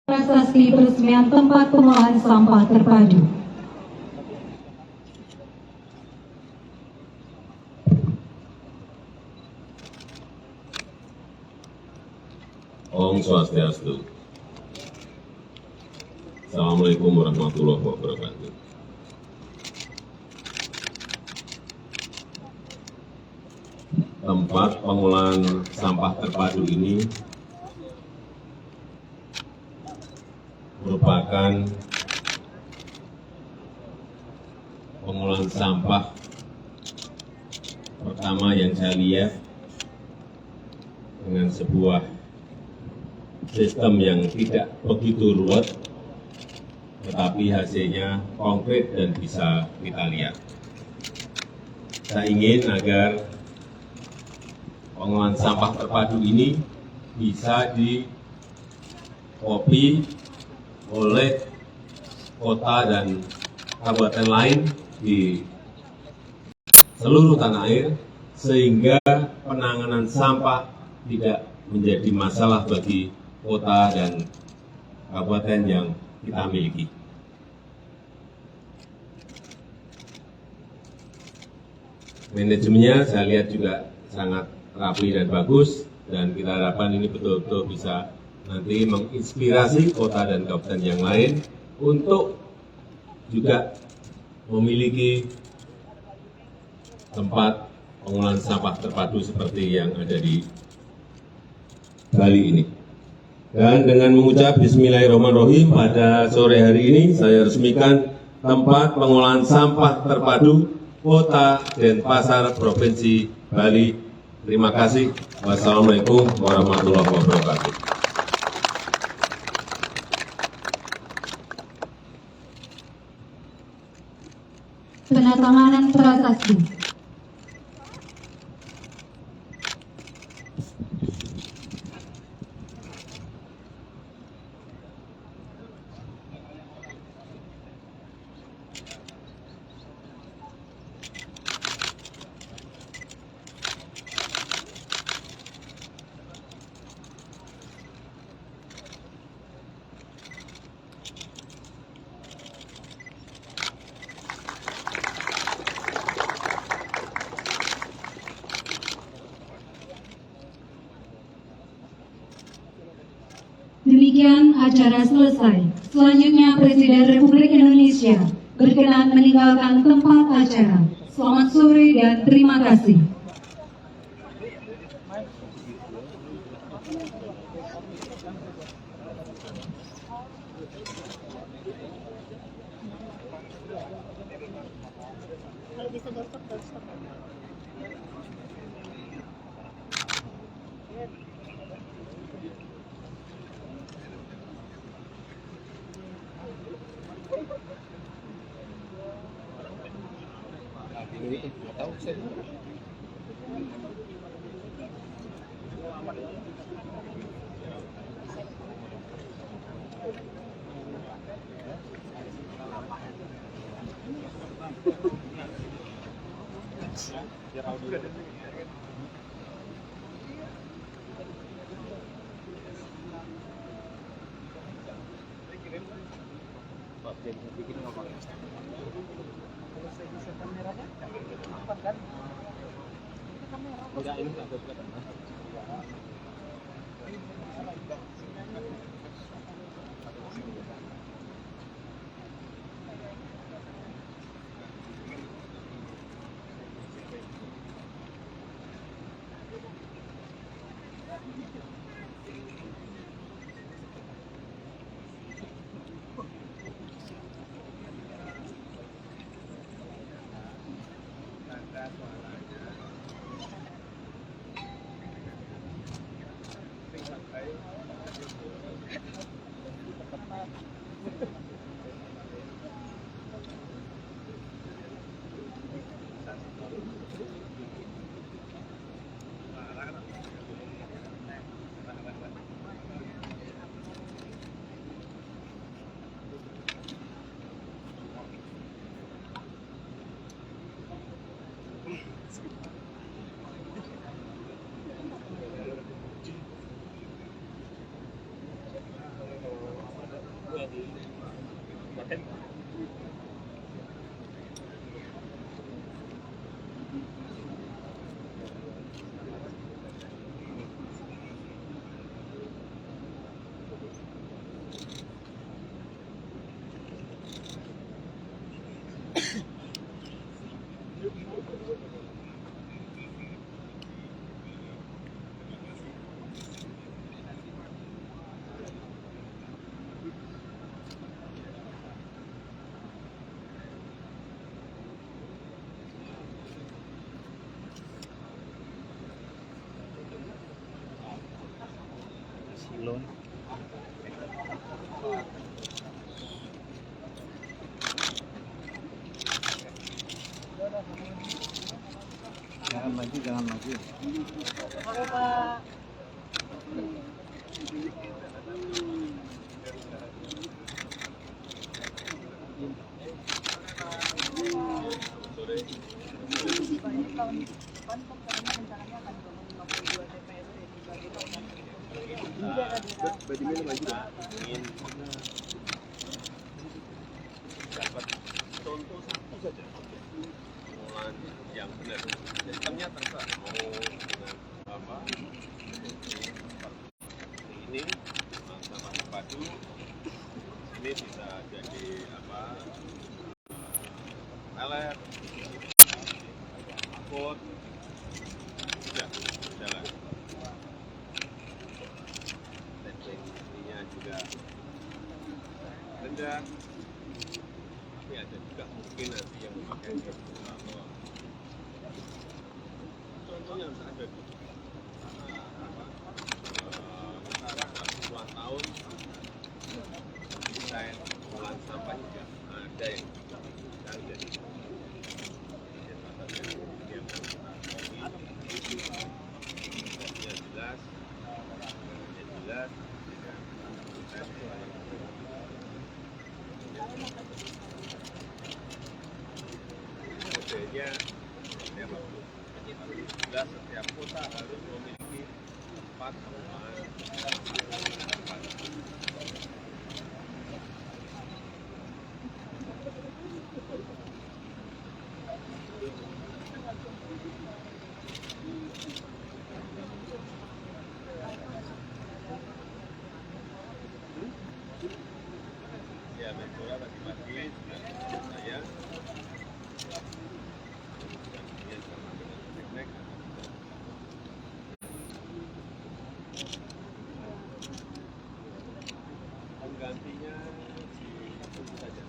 Prasasti peresmian tempat pengolahan sampah terpadu. Om Swastiastu. Assalamualaikum warahmatullahi wabarakatuh. Tempat pengolahan sampah terpadu ini merupakan pengolahan sampah pertama yang saya lihat dengan sebuah sistem yang tidak begitu ruwet, tetapi hasilnya konkret dan bisa kita lihat. Saya ingin agar pengolahan sampah terpadu ini bisa dikopi oleh kota dan kabupaten lain di seluruh tanah air, sehingga penanganan sampah tidak menjadi masalah bagi kota dan kabupaten yang kita miliki. Manajemennya saya lihat juga sangat rapi dan bagus, dan kita harapkan ini betul-betul bisa nanti menginspirasi kota dan kabupaten yang lain untuk juga memiliki tempat pengolahan sampah terpadu seperti yang ada di Bali ini. Dan dengan mengucap Bismillahirrahmanirrahim, pada sore hari ini saya resmikan tempat pengolahan sampah terpadu Kota Denpasar, Provinsi Bali. Terima kasih. Wassalamualaikum warahmatullahi wabarakatuh. Penandatanganan prasasti. Demikian acara selesai. Selanjutnya Presiden Republik Indonesia berkenan meninggalkan tempat acara. Selamat sore dan terima kasih. Kalau bisa doorstop. Enggak, ini enggak kelihatan. di Baten. Silon. Jangan maju, jangan maju. Dapat contoh satu saja pengolahan yang benar. Sistemnya terserah mau dengan apa seperti ini sampah terpadu, ini bisa jadi apa pelet, angkut, sudah jalan. Tekniknya juga rendah. Tapi ada juga mungkin nanti yang memakai contohnya ada di utara 40-an tahun desain pengolahan sampah juga ada yang jadi jelas, jelas, modelnya ya bagus. Jelas setiap kota harus memiliki tempat pengolahan sampah. Ya, Menpora pagi-pagi sudah bersama saya. Dan dia sama dengan teknik. Penggantinya di tunggu saja.